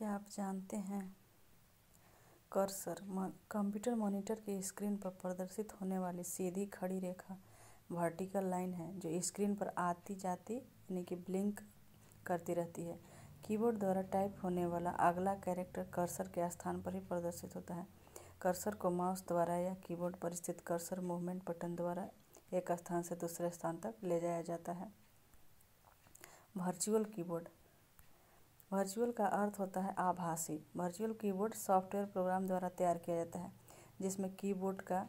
क्या आप जानते हैं कर्सर कंप्यूटर मॉनिटर की स्क्रीन पर प्रदर्शित होने वाली सीधी खड़ी रेखा वर्टिकल लाइन है जो स्क्रीन पर आती जाती यानी कि ब्लिंक करती रहती है। कीबोर्ड द्वारा टाइप होने वाला अगला कैरेक्टर कर्सर के स्थान पर ही प्रदर्शित होता है। कर्सर को माउस द्वारा या कीबोर्ड पर स्थित कर्सर मूवमेंट बटन द्वारा एक स्थान से दूसरे स्थान तक ले जाया जाता है। Virtual keyboard. वर्चुअल का अर्थ होता है आभासी। वर्चुअल कीबोर्ड सॉफ्टवेयर प्रोग्राम द्वारा तैयार किया जाता है जिसमें कीबोर्ड का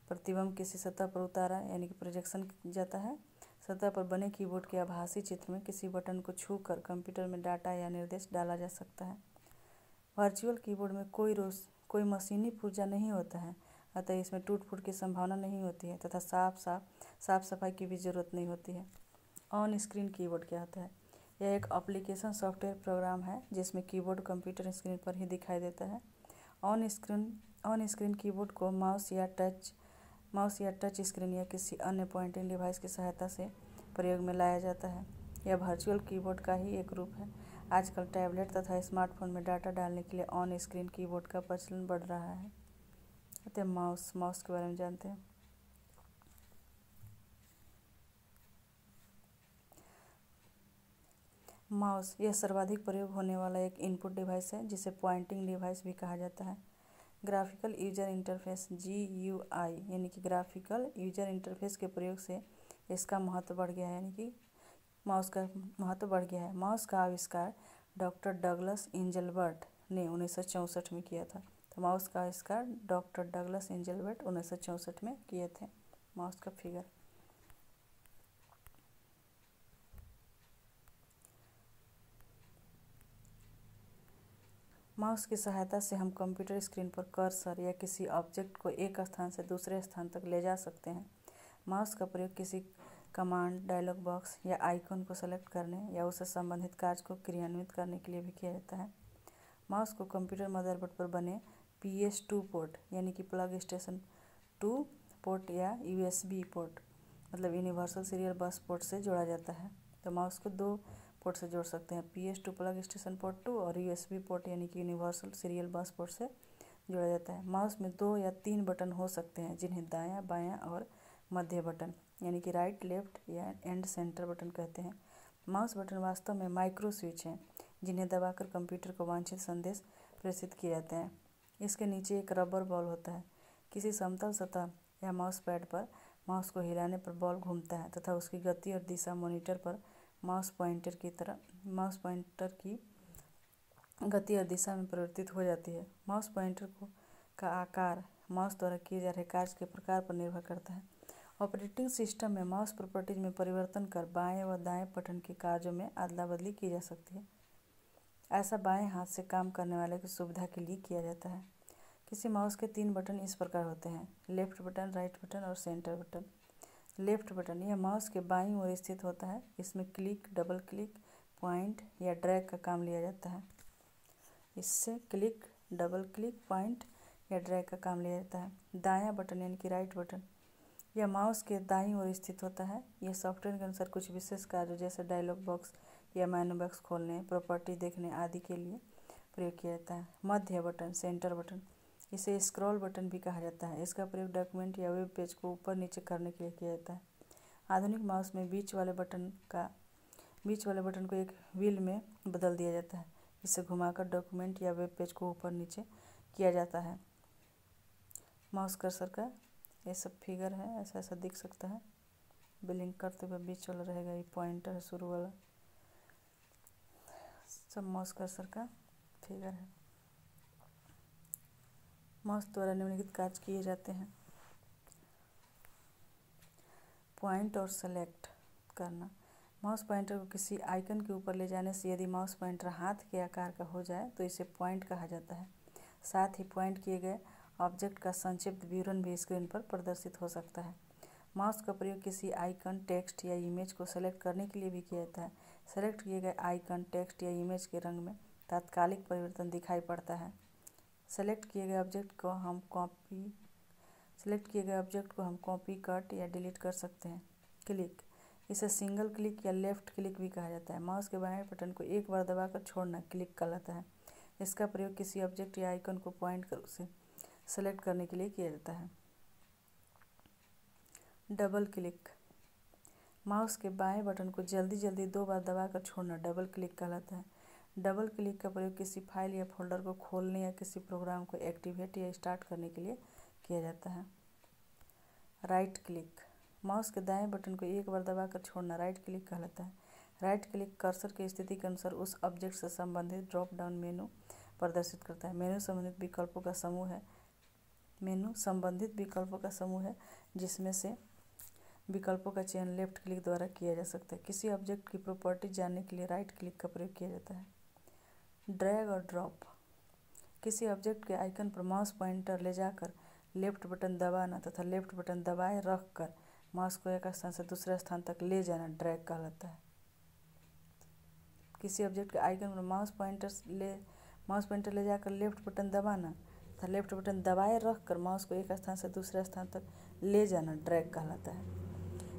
प्रतिबिंब किसी सतह पर उतारा यानी कि प्रोजेक्शन जाता है। सतह पर बने कीबोर्ड के आभासी चित्र में किसी बटन को छूकर कंप्यूटर में डाटा या निर्देश डाला जा सकता है। वर्चुअल कीबोर्ड में कोई मशीनी पुर्जा नहीं होता है, अतः इसमें टूट फूट की संभावना नहीं होती है तथा साफ सफाई की भी जरूरत नहीं होती है। ऑन स्क्रीन कीबोर्ड क्या होता है? यह एक एप्लीकेशन सॉफ्टवेयर प्रोग्राम है जिसमें कीबोर्ड कंप्यूटर स्क्रीन पर ही दिखाई देता है। ऑन स्क्रीन कीबोर्ड को माउस या टच स्क्रीन या किसी अन्य पॉइंटिंग डिवाइस की सहायता से प्रयोग में लाया जाता है। यह वर्चुअल कीबोर्ड का ही एक रूप है। आजकल टैबलेट तथा स्मार्टफोन में डाटा डालने के लिए ऑन स्क्रीन कीबोर्ड का प्रचलन बढ़ रहा है। तो माउस के बारे में जानते हैं। माउस यह सर्वाधिक प्रयोग होने वाला एक इनपुट डिवाइस है जिसे पॉइंटिंग डिवाइस भी कहा जाता है। ग्राफिकल यूजर इंटरफेस GUI यानी कि ग्राफिकल यूजर इंटरफेस के प्रयोग से इसका महत्व बढ़ गया है, यानी कि माउस का महत्व बढ़ गया है। माउस का आविष्कार डॉक्टर डगलस एंजलबर्ट ने 1964 में किया था। तो माउस का आविष्कार डॉक्टर डगलस एंजलबर्ट 1964 में किए थे। माउस का फिगर। माउस की सहायता से हम कंप्यूटर स्क्रीन पर कर्सर या किसी ऑब्जेक्ट को एक स्थान से दूसरे स्थान तक ले जा सकते हैं। माउस का प्रयोग किसी कमांड, डायलॉग बॉक्स या आइकन को सेलेक्ट करने या उससे संबंधित कार्य को क्रियान्वित करने के लिए भी किया जाता है। माउस को कंप्यूटर मदरबोर्ड पर बने PS2 पोर्ट यानी कि प्लग स्टेशन 2 पोर्ट या USB पोर्ट मतलब यूनिवर्सल सीरियल बस पोर्ट से जोड़ा जाता है। तो माउस को दो पोर्ट से जोड़ सकते हैं, PS2 प्लग स्टेशन पोर्ट 2 और USB पोर्ट यानी कि यूनिवर्सल सीरियल बस पोर्ट से जोड़ा जाता है। माउस में 2 या 3 बटन हो सकते हैं जिन्हें दायां, बायां और मध्य बटन यानी कि राइट, लेफ्ट या एंड सेंटर बटन कहते हैं। माउस बटन वास्तव में माइक्रो स्विच हैं जिन्हें दबाकर कंप्यूटर को वांछित संदेश प्रेषित किए जाते हैं। इसके नीचे एक रबर बॉल होता है। किसी समतल सतह या माउस पैड पर माउस को हिलाने पर बॉल घूमता है तथा उसकी गति और दिशा मॉनिटर पर माउस पॉइंटर की गति और दिशा में परिवर्तित हो जाती है। माउस पॉइंटर का आकार माउस द्वारा किए जा रहे कार्य के प्रकार पर निर्भर करता है। ऑपरेटिंग सिस्टम में माउस प्रॉपर्टीज में परिवर्तन कर बाएं व दाएं बटन के कार्यों में अदला बदली की जा सकती है। ऐसा बाएं हाथ से काम करने वाले की सुविधा के लिए किया जाता है। किसी माउस के 3 बटन इस प्रकार होते हैं: लेफ्ट बटन, राइट बटन और सेंटर बटन। लेफ्ट बटन यह माउस के बाईं ओर स्थित होता है। इसमें क्लिक, डबल क्लिक, पॉइंट या ड्रैग का काम लिया जाता है। इससे क्लिक, डबल क्लिक, पॉइंट या ड्रैग का काम लिया जाता है। दायां बटन यानी कि राइट बटन यह माउस के दाईं ओर स्थित होता है। यह सॉफ्टवेयर के अनुसार कुछ विशेष कार्य जैसे डायलॉग बॉक्स या मेनू बॉक्स खोलने, प्रॉपर्टी देखने आदि के लिए प्रयोग किया जाता है। मध्य बटन, सेंटर बटन इसे स्क्रॉल बटन भी कहा जाता है। इसका प्रयोग डॉक्यूमेंट या वेब पेज को ऊपर नीचे करने के लिए किया जाता है। आधुनिक माउस में बीच वाले बटन को एक व्हील में बदल दिया जाता है। इसे घुमाकर डॉक्यूमेंट या वेब पेज को ऊपर नीचे किया जाता है। माउस कर्सर का ये सब फिगर है, ऐसा दिख सकता है। ब्लिंक करते हुए बीच वाला रहेगा, ये पॉइंटर है शुरू वाला। सब माउस कर्सर का फिगर है। माउस द्वारा निम्नलिखित कार्य किए जाते हैं: पॉइंट और सेलेक्ट करना। माउस पॉइंटर को किसी आइकन के ऊपर ले जाने से यदि माउस पॉइंटर हाथ के आकार का हो जाए तो इसे पॉइंट कहा जाता है। साथ ही पॉइंट किए गए ऑब्जेक्ट का संक्षिप्त विवरण भी स्क्रीन पर प्रदर्शित हो सकता है। माउस का प्रयोग किसी आइकन, टेक्स्ट या इमेज को सेलेक्ट करने के लिए भी किया जाता है। सेलेक्ट किए गए आइकन, टेक्स्ट या इमेज के रंग में तात्कालिक परिवर्तन दिखाई पड़ता है। सेलेक्ट किए गए ऑब्जेक्ट को हम कॉपी, कट या डिलीट कर सकते हैं। क्लिक इसे सिंगल क्लिक या लेफ्ट क्लिक भी कहा जाता है। माउस के बाएं बटन को एक बार दबाकर छोड़ना क्लिक कहलाता है। इसका प्रयोग किसी ऑब्जेक्ट या आइकन को पॉइंट कर उसे सेलेक्ट करने के लिए किया जाता है। डबल क्लिक, माउस के बाएं बटन को जल्दी जल्दी 2 बार दबाकर छोड़ना डबल क्लिक कहलाता है। डबल क्लिक का प्रयोग किसी फाइल या फोल्डर को खोलने या किसी प्रोग्राम को एक्टिवेट या स्टार्ट करने के लिए किया जाता है। राइट क्लिक, माउस के दाएं बटन को 1 बार दबाकर छोड़ना राइट क्लिक कहलाता है। राइट क्लिक कर्सर की स्थिति के अनुसार उस ऑब्जेक्ट से संबंधित ड्रॉप डाउन मेनू प्रदर्शित करता है। मेनू संबंधित विकल्पों का समूह है जिसमें से विकल्पों का चयन लेफ्ट क्लिक द्वारा किया जा सकता है। किसी ऑब्जेक्ट की प्रॉपर्टी जानने के लिए राइट क्लिक का प्रयोग किया जाता है। ड्रैग और ड्रॉप, किसी ऑब्जेक्ट के आइकन पर माउस पॉइंटर ले जाकर लेफ्ट बटन दबाना तथा लेफ्ट बटन दबाए रखकर माउस को एक स्थान से दूसरे स्थान तक ले जाना ड्रैग कहलाता है। किसी ऑब्जेक्ट के आइकन पर माउस पॉइंटर ले जाकर लेफ्ट बटन दबाना तथा लेफ्ट बटन दबाए रखकर माउस को एक स्थान से दूसरे स्थान तक ले जाना ड्रैग कहलाता है।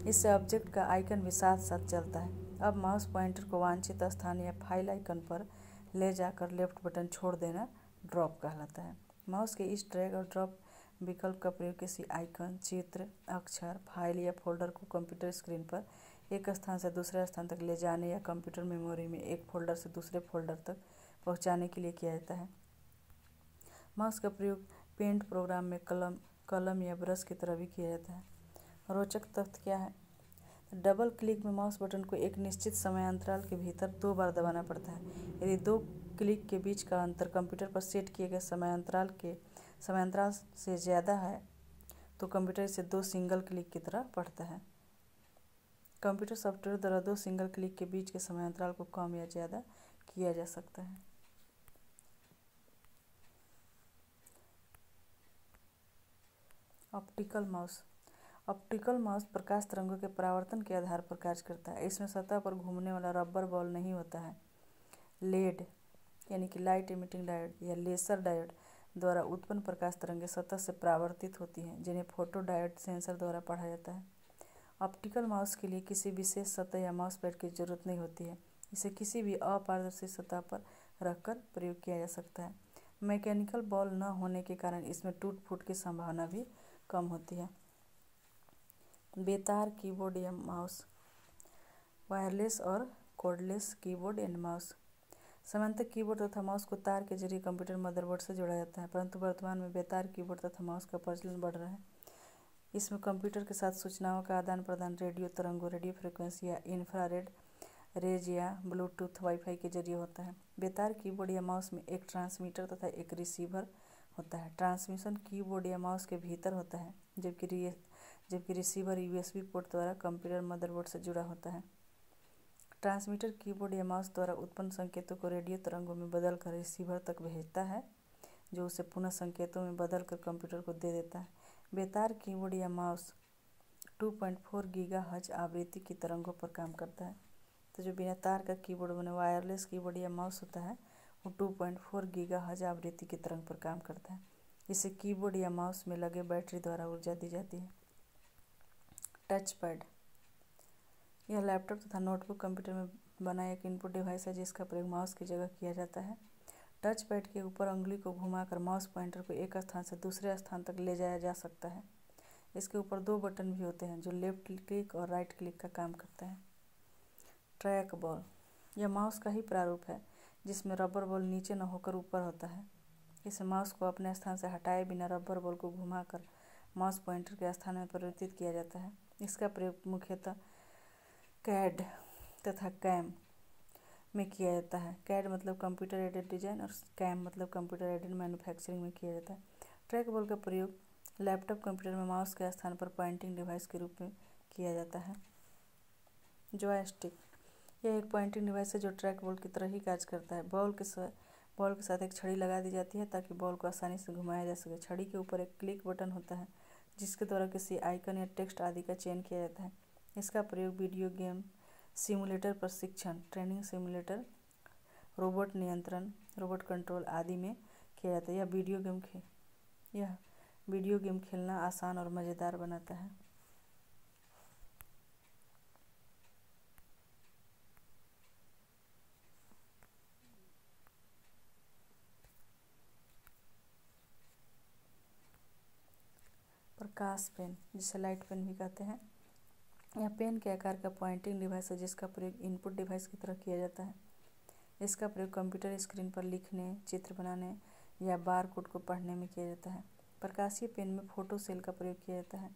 इससे ऑब्जेक्ट का आइकन भी साथ साथ चलता है। अब माउस पॉइंटर को वांछित स्थान या फाइल आइकन पर ले जाकर लेफ्ट बटन छोड़ देना ड्रॉप कहलाता है। माउस के इस ड्रैग और ड्रॉप विकल्प का प्रयोग किसी आइकन, चित्र, अक्षर, फाइल या फोल्डर को कंप्यूटर स्क्रीन पर एक स्थान से दूसरे स्थान तक ले जाने या कंप्यूटर मेमोरी में एक फोल्डर से दूसरे फोल्डर तक पहुंचाने के लिए किया जाता है। माउस का प्रयोग पेंट प्रोग्राम में कलम या ब्रश की तरह भी किया जाता है। रोचक तथ्य क्या है? डबल क्लिक में माउस बटन को एक निश्चित समयांतराल के भीतर 2 बार दबाना पड़ता है। यदि 2 क्लिक के बीच का अंतर कंप्यूटर पर सेट किए गए समयांतराल से ज़्यादा है तो कंप्यूटर इसे 2 सिंगल क्लिक की तरह पढ़ता है। कंप्यूटर सॉफ्टवेयर द्वारा 2 सिंगल क्लिक के बीच के समयांतराल को कम या ज़्यादा किया जा सकता है। ऑप्टिकल माउस प्रकाश तरंगों के परावर्तन के आधार पर कार्य करता है। इसमें सतह पर घूमने वाला रबर बॉल नहीं होता है। लेड यानी कि लाइट इमिटिंग डायोड या लेसर डायोड द्वारा उत्पन्न प्रकाश तरंगें सतह से परावर्तित होती हैं, जिन्हें फोटो डायोड सेंसर द्वारा पढ़ा जाता है। ऑप्टिकल माउस के लिए किसी विशेष सतह या माउस पैड की जरूरत नहीं होती है। इसे किसी भी अपारदर्शी सतह पर रखकर प्रयोग किया जा सकता है। मैकेनिकल बॉल न होने के कारण इसमें टूट फूट की संभावना भी कम होती है। बेतार कीबोर्ड या माउस, वायरलेस और कॉर्डलेस कीबोर्ड एंड माउस। सामान्यतः कीबोर्ड तथा माउस को तार के जरिए कंप्यूटर मदरबोर्ड से जोड़ा जाता है, परंतु वर्तमान में बेतार कीबोर्ड तथा माउस का प्रचलन बढ़ रहा है। इसमें कंप्यूटर के साथ सूचनाओं का आदान प्रदान रेडियो तरंगों, रेडियो फ्रिक्वेंसी या इंफ्रारेड रेज या ब्लूटूथ वाईफाई के जरिए होता है। बेतार कीबोर्ड या माउस में एक ट्रांसमीटर तथा एक रिसीवर होता है। ट्रांसमिशन कीबोर्ड या माउस के भीतर होता है, जबकि रिसीवर यूएसबी पोर्ट द्वारा कंप्यूटर मदरबोर्ड से जुड़ा होता है। ट्रांसमीटर कीबोर्ड या माउस द्वारा उत्पन्न संकेतों को रेडियो तरंगों में बदलकर रिसीवर तक भेजता है, जो उसे पुनः संकेतों में बदलकर कंप्यूटर को दे देता है। बेतार कीबोर्ड या माउस 2.4 गीगाहर्ट्ज आवृत्ति की तरंगों पर काम करता है। तो जो बिना तार का कीबोर्ड बने वायरलेस कीबोर्ड या माउस होता है वो 2.4 गीगाहर्ट्ज आवृत्ति की तरंग पर काम करता है। इसे कीबोर्ड या माउस में लगे बैटरी द्वारा ऊर्जा दी जाती है। टच पैड, यह लैपटॉप तथा नोटबुक कंप्यूटर में बना एक इनपुट डिवाइस है जिसका प्रयोग माउस की जगह किया जाता है। टच पैड के ऊपर उंगली को घुमाकर माउस पॉइंटर को एक स्थान से दूसरे स्थान तक ले जाया जा सकता है। इसके ऊपर 2 बटन भी होते हैं जो लेफ्ट क्लिक और राइट क्लिक का काम करते हैं। ट्रैक बॉल, यह माउस का ही प्रारूप है जिसमें रबर बॉल नीचे न होकर ऊपर होता है। इसे माउस को अपने स्थान से हटाए बिना रबर बॉल को घुमाकर माउस पॉइंटर के स्थान में परिवर्तित किया जाता है। इसका प्रयोग मुख्यतः कैड तथा कैम में किया जाता है। कैड मतलब कंप्यूटर एडेड डिजाइन और कैम मतलब कंप्यूटर एडेड मैन्युफैक्चरिंग में किया जाता है। ट्रैक बॉल का प्रयोग लैपटॉप कंप्यूटर में माउस के स्थान पर पॉइंटिंग डिवाइस के रूप में किया जाता है। जॉयस्टिक, यह एक पॉइंटिंग डिवाइस है जो ट्रैक बॉल की तरह ही कार्य करता है। बॉल के साथ एक छड़ी लगा दी जाती है ताकि बॉल को आसानी से घुमाया जा सके। छड़ी के ऊपर एक क्लिक बटन होता है जिसके द्वारा किसी आइकन या टेक्स्ट आदि का चयन किया जाता है। इसका प्रयोग वीडियो गेम सिमुलेटर प्रशिक्षण, ट्रेनिंग सिमुलेटर, रोबोट नियंत्रण, रोबोट कंट्रोल आदि में किया जाता है। यह वीडियो गेम खेलना आसान और मज़ेदार बनाता है। प्रकाश पेन, जिसे लाइट पेन भी कहते हैं, यह पेन के आकार का पॉइंटिंग डिवाइस है जिसका प्रयोग इनपुट डिवाइस की तरह किया जाता है। इसका प्रयोग कंप्यूटर स्क्रीन पर लिखने, चित्र बनाने या बार कोड को पढ़ने में किया जाता है। प्रकाशीय पेन में फोटो सेल का प्रयोग किया जाता है।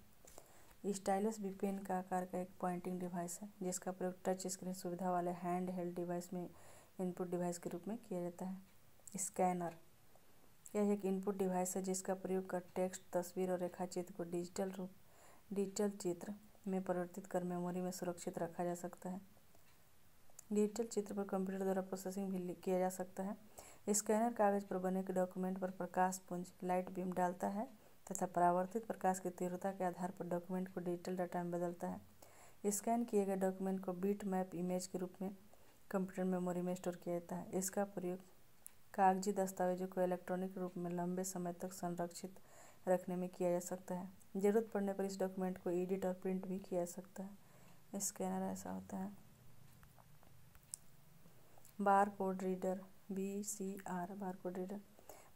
स्टाइलस भी पेन का आकार का एक पॉइंटिंग डिवाइस है जिसका प्रयोग टच स्क्रीन सुविधा वाले हैंड हेल्ड डिवाइस में इनपुट डिवाइस के रूप में किया जाता है। स्कैनर, यह एक इनपुट डिवाइस है जिसका प्रयोग कर टेक्स्ट, तस्वीर और रेखाचित्र को डिजिटल चित्र में परिवर्तित कर मेमोरी में सुरक्षित रखा जा सकता है। डिजिटल चित्र पर कंप्यूटर द्वारा प्रोसेसिंग भी किया जा सकता है। स्कैनर कागज पर बने डॉक्यूमेंट पर प्रकाश पुंज लाइट बीम डालता है तथा परावर्तित प्रकाश की तीव्रता के आधार पर डॉक्यूमेंट को डिजिटल डाटा में बदलता है। स्कैन किए गए डॉक्यूमेंट को बिट मैप इमेज के रूप में कंप्यूटर मेमोरी में स्टोर किया जाता है। इसका प्रयोग कागजी दस्तावेजों को इलेक्ट्रॉनिक रूप में लंबे समय तक संरक्षित रखने में किया जा सकता है। जरूरत पड़ने पर इस डॉक्यूमेंट को एडिट और प्रिंट भी किया जा सकता है। स्कैनर ऐसा होता है। बार कोड रीडर, BCR, बार कोड रीडर।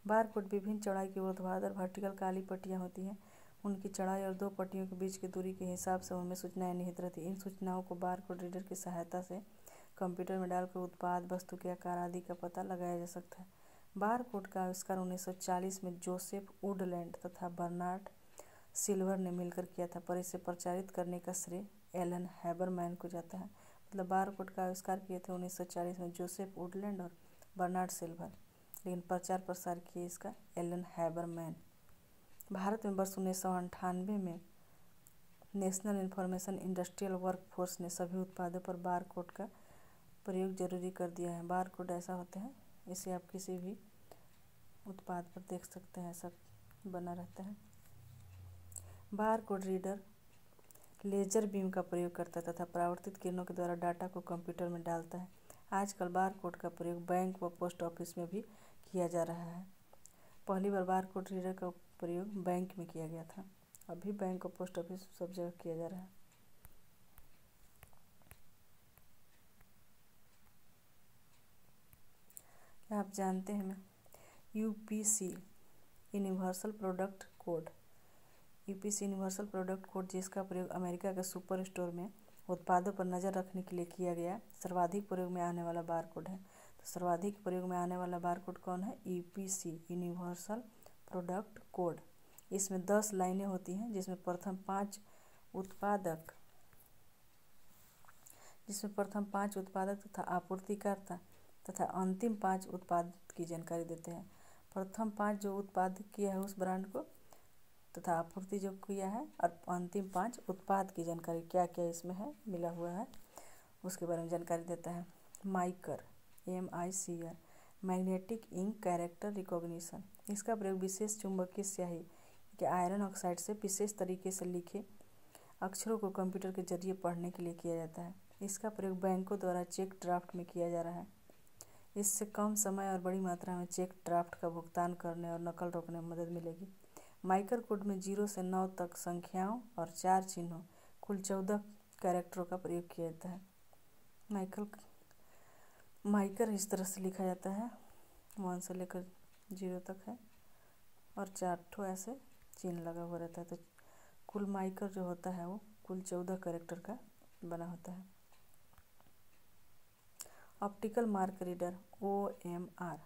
बार कोड विभिन्न चौड़ाई की ऊर्ध्वाधर वर्टिकल काली पट्टियाँ होती हैं। उनकी चौड़ाई और दो पट्टियों के बीच की दूरी के हिसाब से उनमें सूचनाएं निहित रहती हैं। इन सूचनाओं को बार कोड रीडर की सहायता से कंप्यूटर में डालकर उत्पाद, वस्तु के आकार आदि का पता लगाया जा सकता है। बार कोड का आविष्कार 1940 में जोसेफ वुडलैंड तथा बर्नार्ड सिल्वर ने मिलकर किया था, पर इसे प्रचारित करने का श्रेय एलन हैबरमैन को जाता है। मतलब बार कोड का आविष्कार किए थे 1940 में जोसेफ वुडलैंड और बर्नार्ड सिल्वर, लेकिन प्रचार प्रसार किए इसका एलन हैबरमैन। भारत में वर्ष 1998 में नेशनल इंफॉर्मेशन इंडस्ट्रियल वर्कफोर्स ने सभी उत्पादों पर बार कोड का प्रयोग जरूरी कर दिया है। बार कोड ऐसा होते हैं, इसे आप किसी भी उत्पाद पर देख सकते हैं, ऐसा बना रहता है। Bar code reader laser beam का प्रयोग करता है तथा परावर्तित किरणों के द्वारा डाटा को कंप्यूटर में डालता है। आजकल बार कोड का प्रयोग बैंक व पोस्ट ऑफिस में भी किया जा रहा है। पहली बार बार कोड रीडर का प्रयोग बैंक में किया गया था, अभी बैंक और पोस्ट ऑफिस सब जगह किया जा रहा है। क्या आप जानते हैं UPC universal product code? UPC universal product code, जिसका प्रयोग अमेरिका के सुपर स्टोर में उत्पादों पर नज़र रखने के लिए किया गया, सर्वाधिक प्रयोग में आने वाला बार कोड है। तो सर्वाधिक प्रयोग में आने वाला बार कोड कौन है? UPC universal product code. इसमें 10 लाइनें होती हैं जिसमें प्रथम पाँच उत्पादक तथा आपूर्तिकर्ता तथा अंतिम 5 उत्पाद की जानकारी देते हैं। प्रथम 5 जो उत्पाद किया है उस ब्रांड को तथा आपूर्ति जो किया है, और अंतिम 5 उत्पाद की जानकारी क्या क्या इसमें है मिला हुआ है उसके बारे में जानकारी देता है। माइकर, MICR, magnetic ink character recognition. इसका प्रयोग विशेष चुंबकीय स्याही के आयरन ऑक्साइड से विशेष तरीके से लिखे अक्षरों को कंप्यूटर के जरिए पढ़ने के लिए किया जाता है। इसका प्रयोग बैंकों द्वारा चेक ड्राफ्ट में किया जा रहा है। इससे कम समय और बड़ी मात्रा में चेक ड्राफ्ट का भुगतान करने और नकल रोकने में मदद मिलेगी। माइकर कोड में 0 से 9 तक संख्याओं और 4 चिन्हों, कुल 14 कैरेक्टरों का प्रयोग किया जाता है। माइकर इस तरह से लिखा जाता है, 1 से लेकर 0 तक है और 4 ठो ऐसे चिन्ह लगा हुआ रहता है। तो कुल माइकर जो होता है वो कुल 14 कैरेक्टर का बना होता है। Optical mark reader, OMR।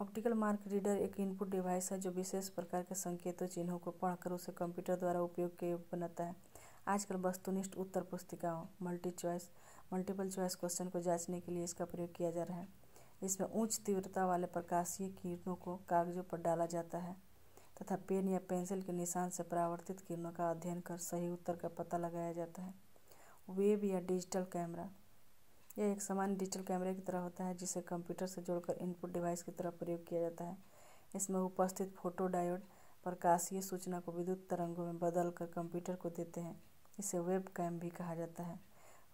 Optical mark reader एक इनपुट डिवाइस है जो विशेष प्रकार के संकेतों, चिन्हों को पढ़कर उसे कंप्यूटर द्वारा उपयोग के योग्य बनाता है। आजकल वस्तुनिष्ठ उत्तर पुस्तिकाओं, मल्टीपल चॉइस क्वेश्चन को जांचने के लिए इसका प्रयोग किया जा रहा है। इसमें उच्च तीव्रता वाले प्रकाशीय किरणों को कागजों पर डाला जाता है तथा पेन या पेंसिल के निशान से परावर्तित किरणों का अध्ययन कर सही उत्तर का पता लगाया जाता है। वेब या डिजिटल कैमरा, यह एक सामान्य डिजिटल कैमरे की तरह होता है जिसे कंप्यूटर से जोड़कर इनपुट डिवाइस की तरह प्रयोग किया जाता है। इसमें उपस्थित फोटो डायोड प्रकाशीय सूचना को विद्युत तरंगों में बदलकर कंप्यूटर को देते हैं। इसे वेब कैम भी कहा जाता है।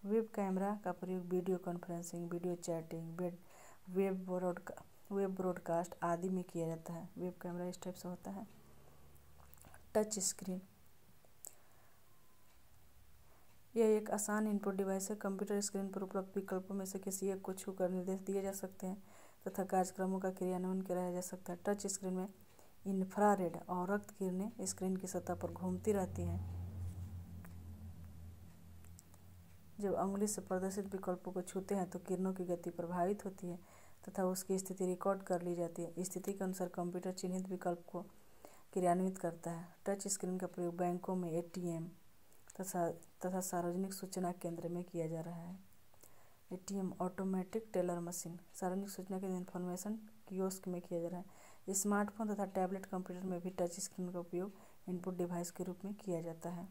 वेब कैमरा का प्रयोग video conferencing, video chatting, web broadcast आदि में किया जाता है। वेब कैमरा इस टाइप से होता है। टच स्क्रीन, यह एक आसान इनपुट डिवाइस है। कंप्यूटर स्क्रीन पर उपलब्ध विकल्पों में से किसी एक को छूकर निर्देश दिए जा सकते हैं तथा कार्यक्रमों का क्रियान्वयन कराया जा सकता है। टच स्क्रीन में इंफ्रारेड और रक्त किरणें स्क्रीन की सतह पर घूमती रहती हैं। जब अंगुली से प्रदर्शित विकल्पों को छूते हैं तो किरणों की गति प्रभावित होती है तथा उसकी स्थिति रिकॉर्ड कर ली जाती है। स्थिति के अनुसार कंप्यूटर चिन्हित विकल्प को क्रियान्वित करता है। टच स्क्रीन का प्रयोग बैंकों में एटीएम तथा सार्वजनिक सूचना केंद्र में किया जा रहा है। एटीएम ऑटोमेटिक टेलर मशीन सार्वजनिक सूचना केंद्र इन्फॉर्मेशन कियोस्क में किया जा रहा है। स्मार्टफोन तथा टैबलेट कंप्यूटर में भी टच स्क्रीन का उपयोग इनपुट डिवाइस के रूप में किया जाता है।